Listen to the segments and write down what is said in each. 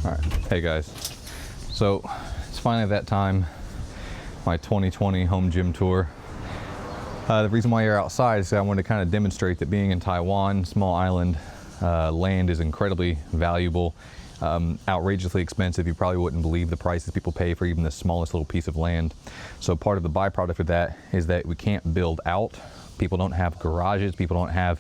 All right, hey guys. So it's finally that time, my 2020 home gym tour. The reason why you're outside is that I wanted to kind of demonstrate that being in Taiwan, small island, land is incredibly valuable, outrageously expensive. You probably wouldn't believe the prices people pay for even the smallest little piece of land. So part of the byproduct of that is that we can't build out. People don't have garages, people don't have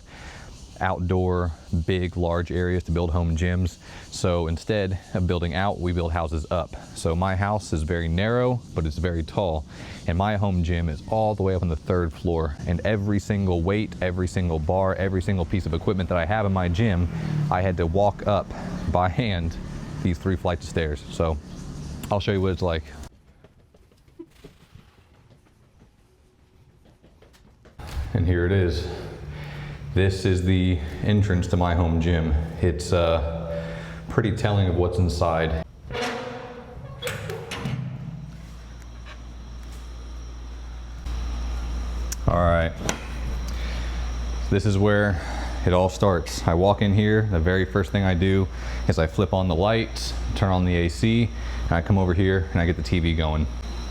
outdoor, big, large areas to build home gyms. So instead of building out, we build houses up. So my house is very narrow, but it's very tall. And my home gym is all the way up on the 3rd floor. And every single weight, every single bar, every single piece of equipment that I have in my gym, I had to walk up by hand these 3 flights of stairs. So I'll show you what it's like. And here it is. This is the entrance to my home gym. It's pretty telling of what's inside. All right, this is where it all starts. I walk in here, the very first thing I do is I flip on the lights, turn on the AC, and I come over here and I get the TV going.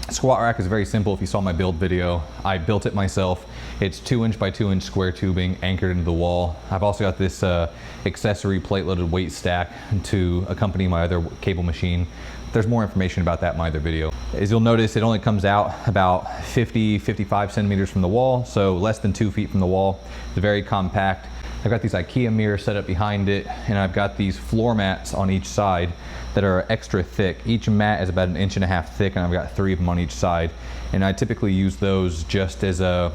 Squat rack is very simple. If you saw my build video, I built it myself. It's 2-inch by 2-inch square tubing anchored into the wall. I've also got this accessory plate-loaded weight stack to accompany my other cable machine. There's more information about that in my other video. As you'll notice, it only comes out about 55 centimeters from the wall, so less than 2 feet from the wall. It's very compact. I've got these IKEA mirrors set up behind it, and I've got these floor mats on each side that are extra thick. Each mat is about 1.5 inches thick, and I've got 3 of them on each side. And I typically use those just as a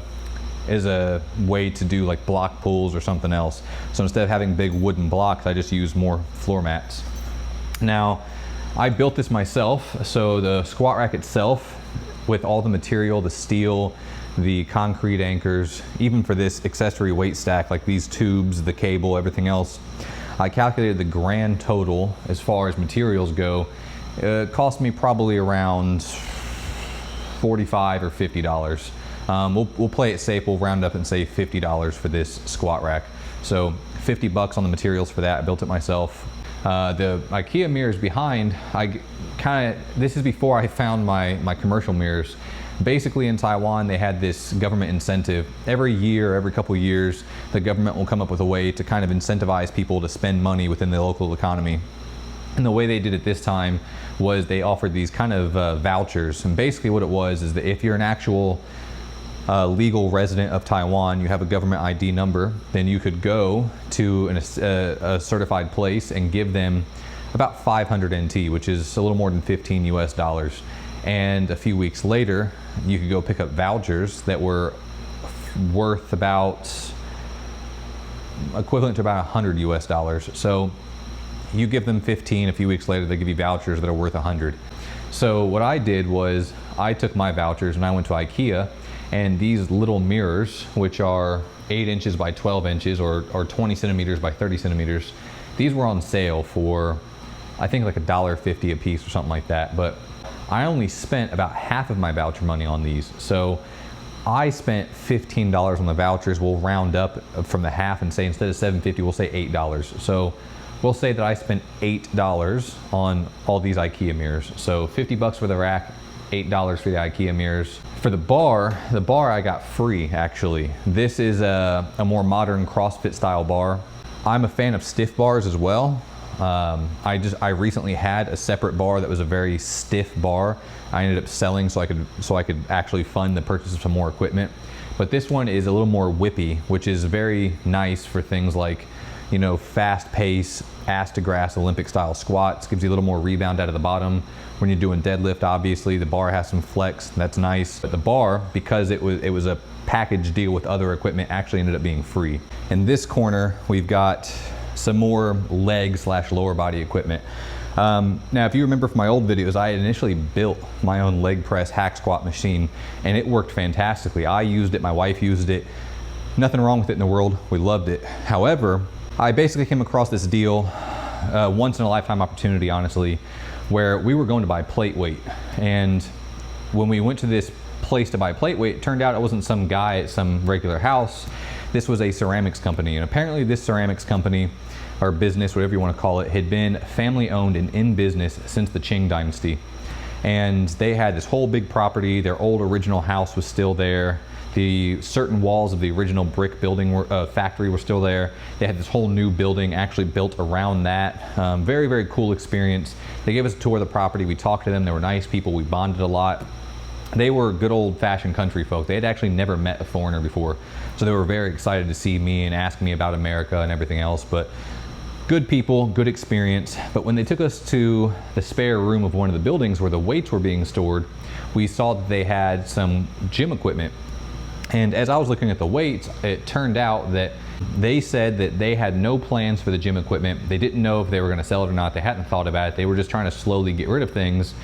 way to do like block pulls or something else. So instead of having big wooden blocks, I just use more floor mats. Now, I built this myself, so the squat rack itself, with all the material, the steel, the concrete anchors, even for this accessory weight stack, like these tubes, the cable, everything else, I calculated the grand total as far as materials go. It cost me probably around $45 or $50. We'll play it safe, we'll round up and say $50 for this squat rack. So 50 bucks on the materials for that. I built it myself. The IKEA mirrors behind, this is before I found my commercial mirrors. Basically in Taiwan, they had this government incentive. Every year, every couple of years, the government will come up with a way to kind of incentivize people to spend money within the local economy. And the way they did it this time was they offered these kind of vouchers. And basically what it was is that if you're an actual legal resident of Taiwan, you have a government ID number, then you could go to a certified place and give them about 500 NT, which is a little more than 15 US dollars. And a few weeks later, you could go pick up vouchers that were worth equivalent to about 100 US dollars. So you give them 15, a few weeks later, they give you vouchers that are worth 100. So what I did was I took my vouchers and I went to IKEA, and these little mirrors, which are 8 inches by 12 inches or 20 centimeters by 30 centimeters, these were on sale for, I think, like $1.50 a piece or something like that. But I only spent about half of my voucher money on these. So I spent $15 on the vouchers. We'll round up from the half and say instead of $7.50, we'll say $8. So we'll say that I spent $8 on all these IKEA mirrors. So 50 bucks for the rack, $8 for the IKEA mirrors. For the bar I got free actually. This is a more modern CrossFit style bar. I'm a fan of stiff bars as well. I recently had a separate bar that was a very stiff bar. I ended up selling so I could actually fund the purchase of some more equipment. But this one is a little more whippy, which is very nice for things like, you know, fast pace, ass to grass, Olympic style squats. Gives you a little more rebound out of the bottom. When you're doing deadlift, obviously the bar has some flex, that's nice. But the bar, because it was a package deal with other equipment, actually ended up being free. In this corner, we've got some more leg / lower body equipment. Now, if you remember from my old videos, I had initially built my own leg press hack squat machine, and it worked fantastically. I used it, my wife used it. Nothing wrong with it in the world. We loved it. However, I basically came across this deal, once in a lifetime opportunity, honestly, where we were going to buy plate weight. And when we went to this place to buy plate weight, it turned out it wasn't some guy at some regular house. this was a ceramics company. And apparently this ceramics company, or business, whatever you want to call it, had been family owned and in business since the Qing dynasty. And they had this whole big property. Their old original house was still there. The certain walls of the original brick building factory were still there. They had this whole new building actually built around that. Very, very cool experience. They gave us a tour of the property. We talked to them. They were nice people. We bonded a lot. They were good old-fashioned country folk. They had actually never met a foreigner before. So they were very excited to see me and ask me about America and everything else. But good people, good experience. But when they took us to the spare room of one of the buildings where the weights were being stored, we saw that they had some gym equipment. And as I was looking at the weights, it turned out that they said that they had no plans for the gym equipment. They didn't know if they were going to sell it or not. They hadn't thought about it. They were just trying to slowly get rid of things.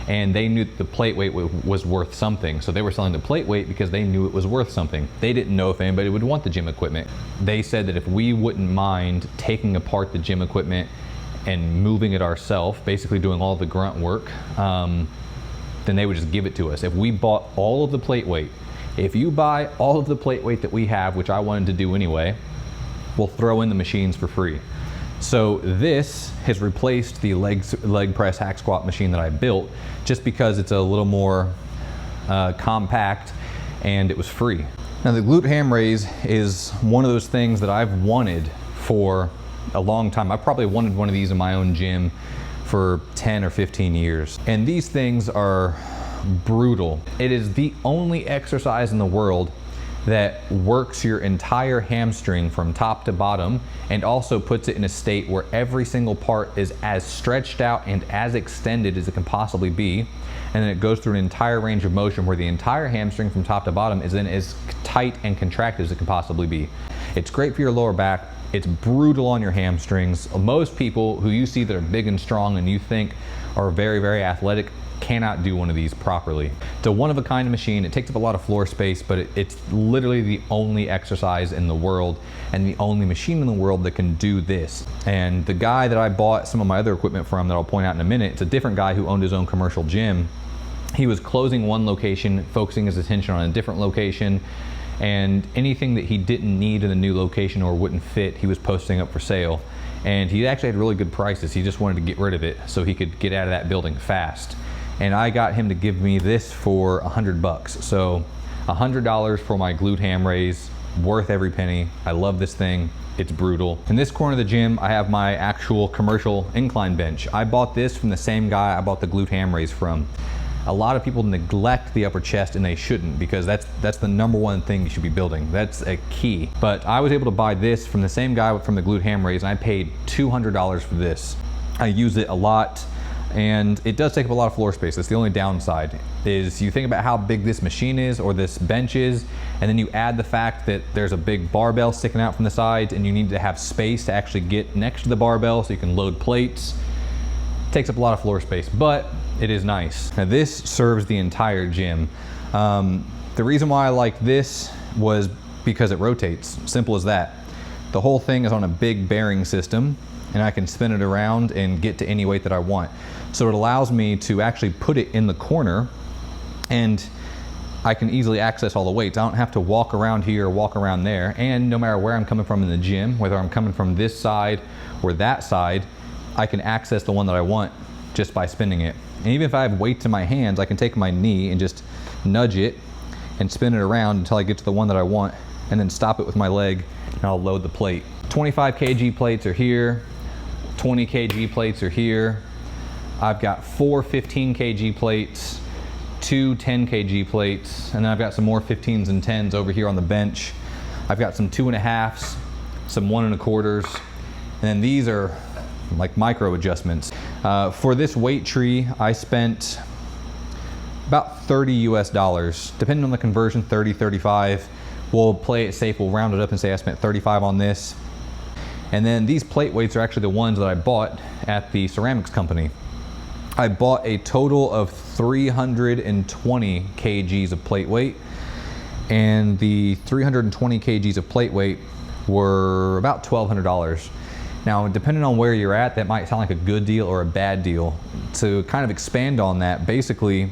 And they knew that the plate weight was worth something. So they were selling the plate weight because they knew it was worth something. They didn't know if anybody would want the gym equipment. They said that if we wouldn't mind taking apart the gym equipment and moving it ourselves, basically doing all the grunt work, then they would just give it to us. If we bought all of the plate weight, if you buy all of the plate weight that we have, which I wanted to do anyway, we'll throw in the machines for free. So this has replaced the leg press hack squat machine that I built, just because it's a little more compact and it was free. Now the Glute Ham Raise is one of those things that I've wanted for a long time. I probably wanted one of these in my own gym for 10 or 15 years. And these things are brutal. It is the only exercise in the world that works your entire hamstring from top to bottom and also puts it in a state where every single part is as stretched out and as extended as it can possibly be. And then it goes through an entire range of motion where the entire hamstring from top to bottom is then as tight and contracted as it can possibly be. It's great for your lower back. It's brutal on your hamstrings. Most people who you see that are big and strong and you think are very, very athletic cannot do one of these properly. It's a one-of-a-kind machine. It takes up a lot of floor space, but it's literally the only exercise in the world and the only machine in the world that can do this. And the guy that I bought some of my other equipment from that I'll point out in a minute, it's a different guy who owned his own commercial gym. He was closing one location, focusing his attention on a different location, and anything that he didn't need in the new location or wouldn't fit, he was posting up for sale. And he actually had really good prices. He just wanted to get rid of it so he could get out of that building fast. And I got him to give me this for $100. So $100 for my Glute Ham Raise, worth every penny. I love this thing. It's brutal. In this corner of the gym, I have my actual commercial incline bench. I bought this from the same guy I bought the Glute Ham Raise from. A lot of people neglect the upper chest, and they shouldn't, because that's the number one thing you should be building. That's a key. But I was able to buy this from the same guy from the Glute Ham Raise, and I paid $200 for this. I use it a lot, and it does take up a lot of floor space. That's the only downside, is you think about how big this machine is or this bench is, and then you add the fact that there's a big barbell sticking out from the sides and you need to have space to actually get next to the barbell so you can load plates. It takes up a lot of floor space, but it is nice. Now this serves the entire gym. The reason why I like this was because it rotates, simple as that. The whole thing is on a big bearing system, and I can spin it around and get to any weight that I want. So it allows me to actually put it in the corner, and I can easily access all the weights. I don't have to walk around here or walk around there. And no matter where I'm coming from in the gym, whether I'm coming from this side or that side, I can access the one that I want just by spinning it. And even if I have weights in my hands, I can take my knee and just nudge it and spin it around until I get to the one that I want, and then stop it with my leg, and I'll load the plate. 25 kg plates are here. 20 kg plates are here. I've got 4 15 kg plates, 2 10 kg plates, and then I've got some more 15s and 10s over here on the bench. I've got some 2.5s, some 1 1/4s, and then these are like micro adjustments. For this weight tree, I spent about $30 US, depending on the conversion, 30, 35. We'll play it safe, we'll round it up and say I spent 35 on this. And then these plate weights are actually the ones that I bought at the ceramics company. I bought a total of 320 kgs of plate weight, and the 320 kgs of plate weight were about $1,200. Now, depending on where you're at, that might sound like a good deal or a bad deal. To kind of expand on that, basically,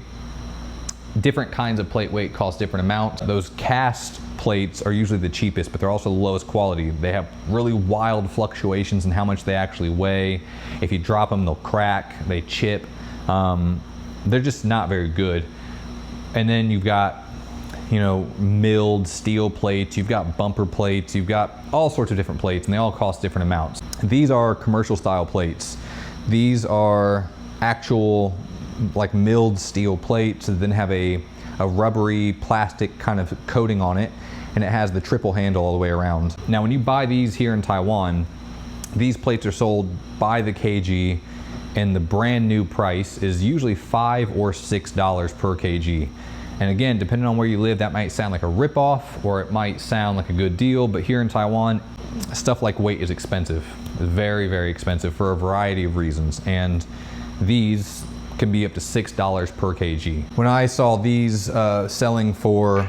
different kinds of plate weight cost different amounts. Those cast plates are usually the cheapest, but they're also the lowest quality. They have really wild fluctuations in how much they actually weigh. If you drop them, they'll crack, they chip. They're just not very good. And then you've got, you know, milled steel plates, you've got bumper plates, you've got all sorts of different plates, and they all cost different amounts. These are commercial style plates. These are actual like milled steel plates that then have a rubbery plastic kind of coating on it, and it has the triple handle all the way around. Now when you buy these here in Taiwan, these plates are sold by the kg, and the brand new price is usually $5 or $6 per kg. And again, depending on where you live, that might sound like a ripoff, or it might sound like a good deal, but here in Taiwan, stuff like weight is expensive. It's very, very expensive for a variety of reasons, and these can be up to $6 per kg. When I saw these selling for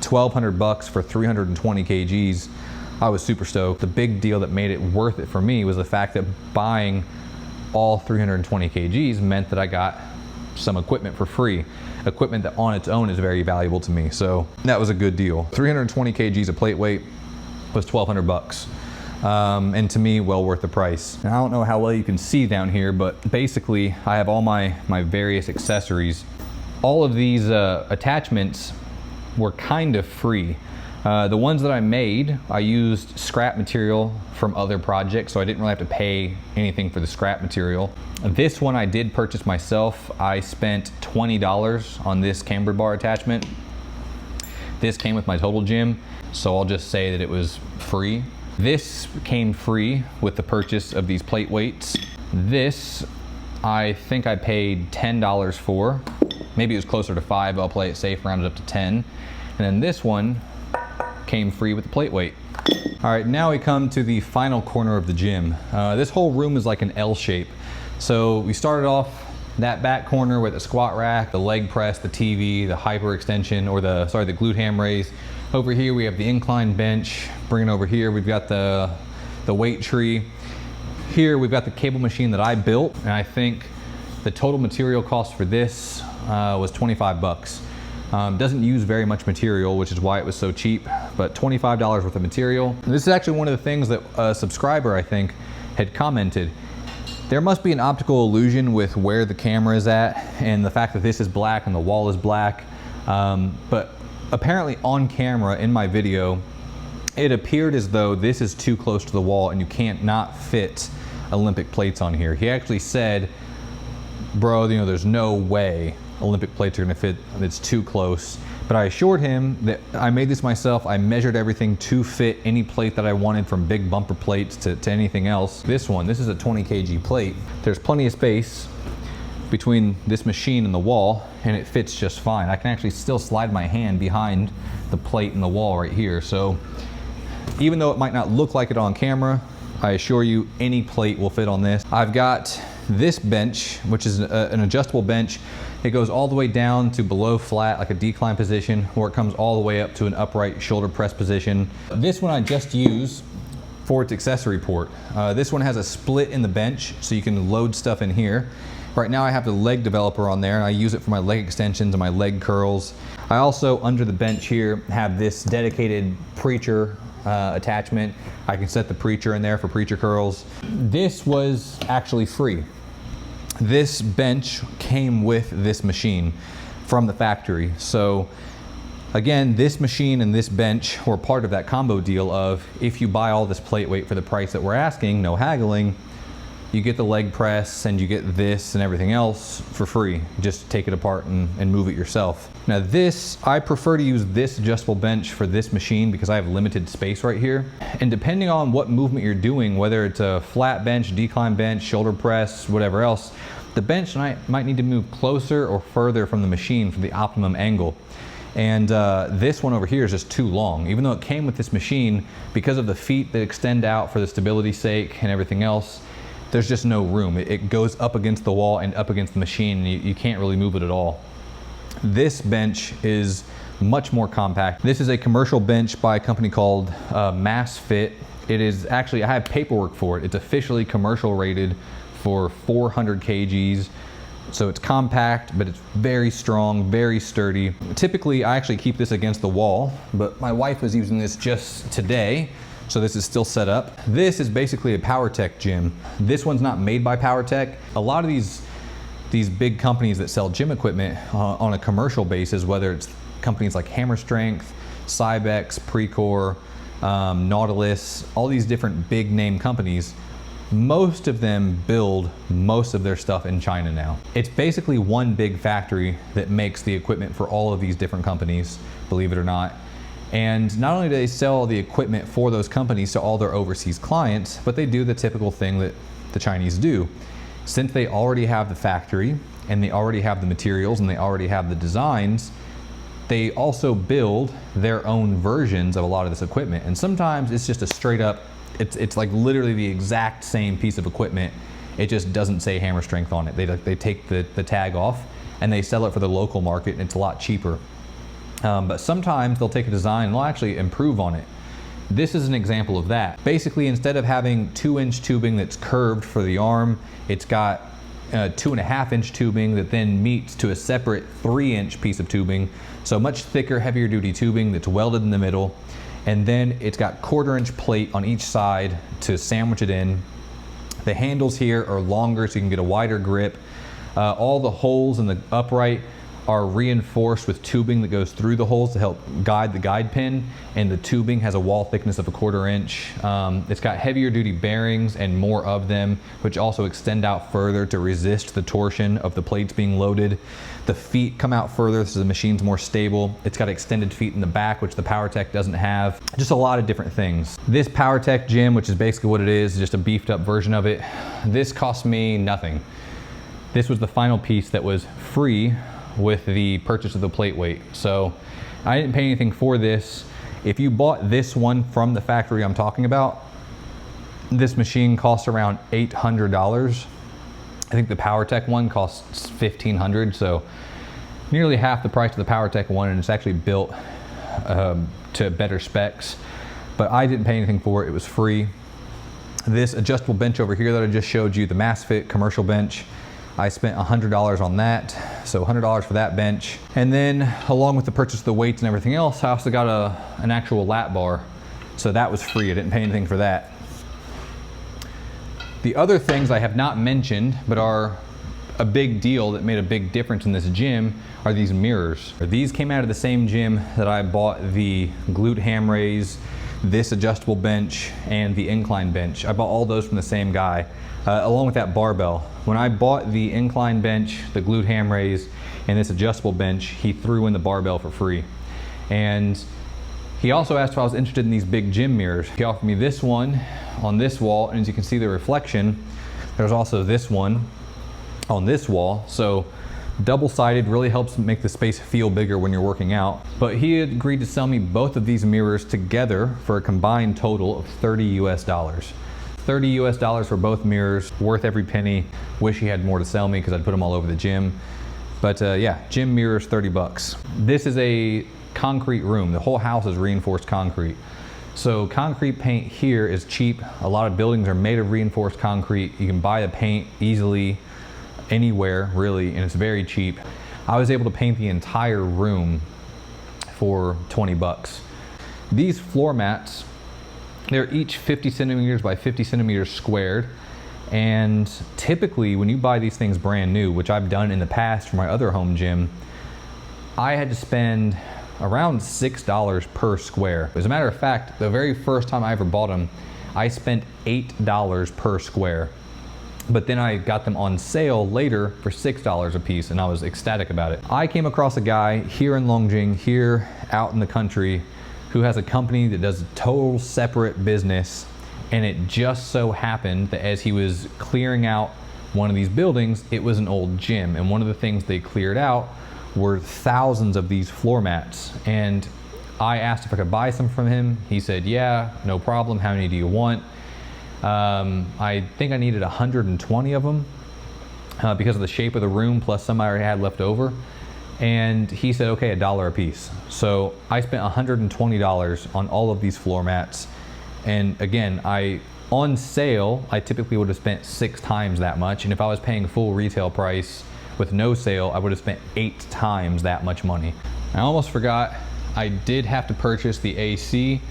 1,200 bucks for 320 kgs, I was super stoked. The big deal that made it worth it for me was the fact that buying all 320 kgs meant that I got some equipment for free. Equipment that on its own is very valuable to me. So that was a good deal. 320 kgs of plate weight was 1,200 bucks. And to me, well worth the price. And I don't know how well you can see down here, but basically I have all my various accessories. All of these attachments were kind of free. The ones that I made, I used scrap material from other projects, so I didn't really have to pay anything for the scrap material. This one I did purchase myself. I spent $20 on this camber bar attachment. This came with my Total Gym, so I'll just say that it was free. This came free with the purchase of these plate weights. This, I think I paid $10 for. Maybe it was closer to 5, I'll play it safe, round it up to 10. And then this one came free with the plate weight. All right, now we come to the final corner of the gym. This whole room is like an L shape. So we started off that back corner with the squat rack, the leg press, the TV, the hyper extension, or the glute ham raise. Over here we have the incline bench. Bring it over here, we've got the weight tree. Here we've got the cable machine that I built, and I think the total material cost for this was 25 bucks. Doesn't use very much material, which is why it was so cheap, but $25 worth of material. And this is actually one of the things that a subscriber, I think, had commented. There must be an optical illusion with where the camera is at and the fact that this is black and the wall is black. But apparently on camera in my video, it appeared as though this is too close to the wall and you can't not fit Olympic plates on here. He actually said, bro, you know, there's no way Olympic plates are gonna fit, it's too close. But I assured him that I made this myself. I measured everything to fit any plate that I wanted, from big bumper plates to anything else. This is a 20 kg plate. There's plenty of space between this machine and the wall, and it fits just fine. I can actually still slide my hand behind the plate and the wall right here. So even though it might not look like it on camera, I assure you any plate will fit on this. I've got this bench, which is an adjustable bench. It goes all the way down to below flat, like a decline position, or it comes all the way up to an upright shoulder press position. This one I just use for its accessory port. This one has a split in the bench, so you can load stuff in here. Right now I have the leg developer on there, and I use it for my leg extensions and my leg curls. I also, under the bench here, have this dedicated preacher attachment. I can set the preacher in there for preacher curls. This was actually free. This bench came with this machine from the factory. So again, this machine and this bench were part of that combo deal of, if you buy all this plate weight for the price that we're asking, no haggling, you get the leg press and you get this and everything else for free. Just take it apart and move it yourself. Now this, I prefer to use this adjustable bench for this machine because I have limited space right here. And depending on what movement you're doing, whether it's a flat bench, decline bench, shoulder press, whatever else, the bench might need to move closer or further from the machine for the optimum angle. And this one over here is just too long. Even though it came with this machine, because of the feet that extend out for the stability's sake and everything else, there's just no room. It goes up against the wall and up against the machine, and you can't really move it at all. This bench is much more compact. This is a commercial bench by a company called Mass Fit. It is actually, I have paperwork for it. It's officially commercial rated for 400 kgs. So it's compact, but it's very strong, very sturdy. Typically, I actually keep this against the wall, but my wife was using this just today, so this is still set up. This is basically a Powertech gym. This one's not made by Powertech. A lot of these big companies that sell gym equipment on a commercial basis, whether it's companies like Hammer Strength, Cybex, Precor, Nautilus, all these different big name companies, most of them build most of their stuff in China now. It's basically one big factory that makes the equipment for all of these different companies, believe it or not. And not only do they sell the equipment for those companies to all their overseas clients, but they do the typical thing that the Chinese do. Since they already have the factory and they already have the materials and they already have the designs, they also build their own versions of a lot of this equipment. And sometimes it's just a straight up, it's like literally the exact same piece of equipment. It just doesn't say Hammer Strength on it. They take the tag off and they sell it for the local market, and it's a lot cheaper. But sometimes they'll take a design and they'll actually improve on it. This is an example of that. Basically, instead of having 2-inch tubing that's curved for the arm, it's got 2.5-inch tubing that then meets to a separate 3-inch piece of tubing. So much thicker, heavier duty tubing that's welded in the middle. And then it's got 1/4-inch plate on each side to sandwich it in. The handles here are longer so you can get a wider grip. All the holes in the upright are reinforced with tubing that goes through the holes to help guide the guide pin, and the tubing has a wall thickness of 1/4 inch. It's got heavier duty bearings and more of them, which also extend out further to resist the torsion of the plates being loaded. The feet come out further so the machine's more stable. It's got extended feet in the back, which the Powertech doesn't have. Just a lot of different things. This Powertech gym, which is basically what it is, just a beefed up version of it, this cost me nothing. This was the final piece that was free with the purchase of the plate weight. So I didn't pay anything for this. If you bought this one from the factory I'm talking about, this machine costs around $800. I think the Powertech one costs $1,500, so nearly half the price of the Powertech one, and it's actually built to better specs. But I didn't pay anything for it, it was free. This adjustable bench over here that I just showed you, the MassFit commercial bench, I spent $100 on that, so $100 for that bench. And then along with the purchase of the weights and everything else, I also got an actual lat bar, so that was free. I didn't pay anything for that. The other things I have not mentioned, but are a big deal that made a big difference in this gym, are these mirrors. These came out of the same gym that I bought the Glute Ham Raise, this adjustable bench, and the Incline bench. I bought all those from the same guy, along with that barbell. When I bought the Incline bench, the Glute Ham Raise, and this adjustable bench, he threw in the barbell for free. And he also asked if I was interested in these big gym mirrors. He offered me this one on this wall, and as you can see the reflection, there's also this one on this wall. So double-sided really helps make the space feel bigger when you're working out. But he had agreed to sell me both of these mirrors together for a combined total of $30 US. $30 US for both mirrors, worth every penny. Wish he had more to sell me because I'd put them all over the gym. But yeah, gym mirrors, 30 bucks. This is a concrete room. The whole house is reinforced concrete. So concrete paint here is cheap. A lot of buildings are made of reinforced concrete. You can buy the paint easily anywhere really, and it's very cheap. I was able to paint the entire room for 20 bucks. These floor mats, they're each 50 centimeters by 50 centimeters squared. And typically when you buy these things brand new, which I've done in the past for my other home gym, I had to spend around $6 per square. As a matter of fact, the very first time I ever bought them, I spent $8 per square. But then I got them on sale later for $6 a piece, and I was ecstatic about it. I came across a guy here in Longjing, here out in the country, who has a company that does a total separate business, and it just so happened that as he was clearing out one of these buildings, it was an old gym, and one of the things they cleared out were thousands of these floor mats. And I asked if I could buy some from him. He said, yeah, no problem. How many do you want? I think I needed 120 of them because of the shape of the room, plus some I already had left over. And he said, okay, $1 a piece. So I spent $120 on all of these floor mats. And again, on sale, I typically would have spent 6 times that much. And if I was paying full retail price, with no sale, I would have spent 8 times that much money. I almost forgot, I did have to purchase the AC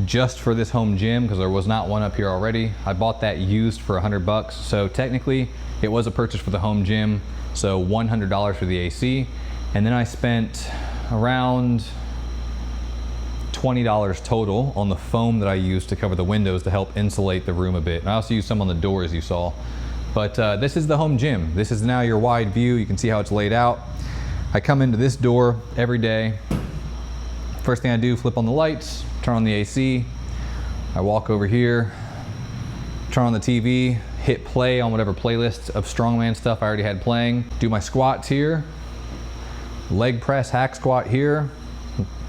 just for this home gym because there was not one up here already. I bought that used for $100, so technically it was a purchase for the home gym, so $100 for the AC. And then I spent around $20 total on the foam that I used to cover the windows to help insulate the room a bit. And I also used some on the doors, you saw. But this is the home gym. This is now your wide view. You can see how it's laid out. I come into this door every day. First thing I do, flip on the lights, turn on the AC. I walk over here, turn on the TV, hit play on whatever playlist of strongman stuff I already had playing. Do my squats here, leg press, hack squat here,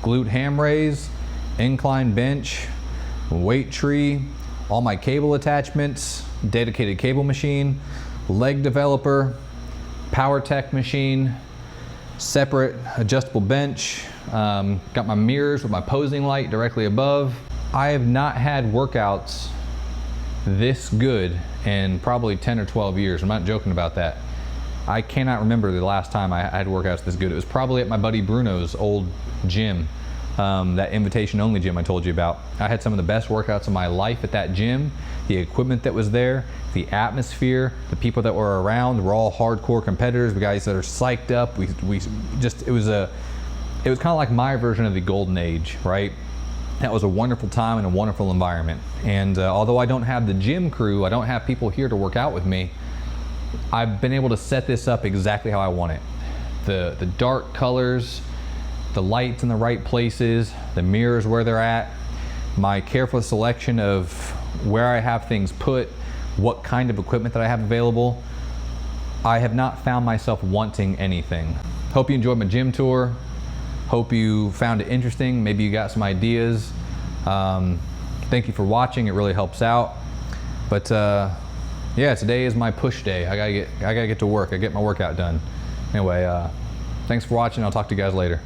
glute ham raise, incline bench, weight tree, all my cable attachments, dedicated cable machine, leg developer, Powertech machine, separate adjustable bench, got my mirrors with my posing light directly above. I have not had workouts this good in probably 10 or 12 years. I'm not joking about that. I cannot remember the last time I had workouts this good. It was probably at my buddy Bruno's old gym, that invitation only gym I told you about. I had some of the best workouts of my life at that gym. The equipment that was there, the atmosphere, the people that were around were all hardcore competitors, the guys that are psyched up. It was kind of like my version of the golden age, right? That was a wonderful time and a wonderful environment. And although I don't have the gym crew, I don't have people here to work out with me, I've been able to set this up exactly how I want it. The dark colors, the lights in the right places, the mirrors where they're at, my careful selection of where I have things put, what kind of equipment that I have available. I have not found myself wanting anything. Hope you enjoyed my gym tour. Hope you found it interesting. Maybe you got some ideas. Thank you for watching. It really helps out. But yeah, today is my push day. I gotta get to work. I get my workout done. Anyway, thanks for watching. I'll talk to you guys later.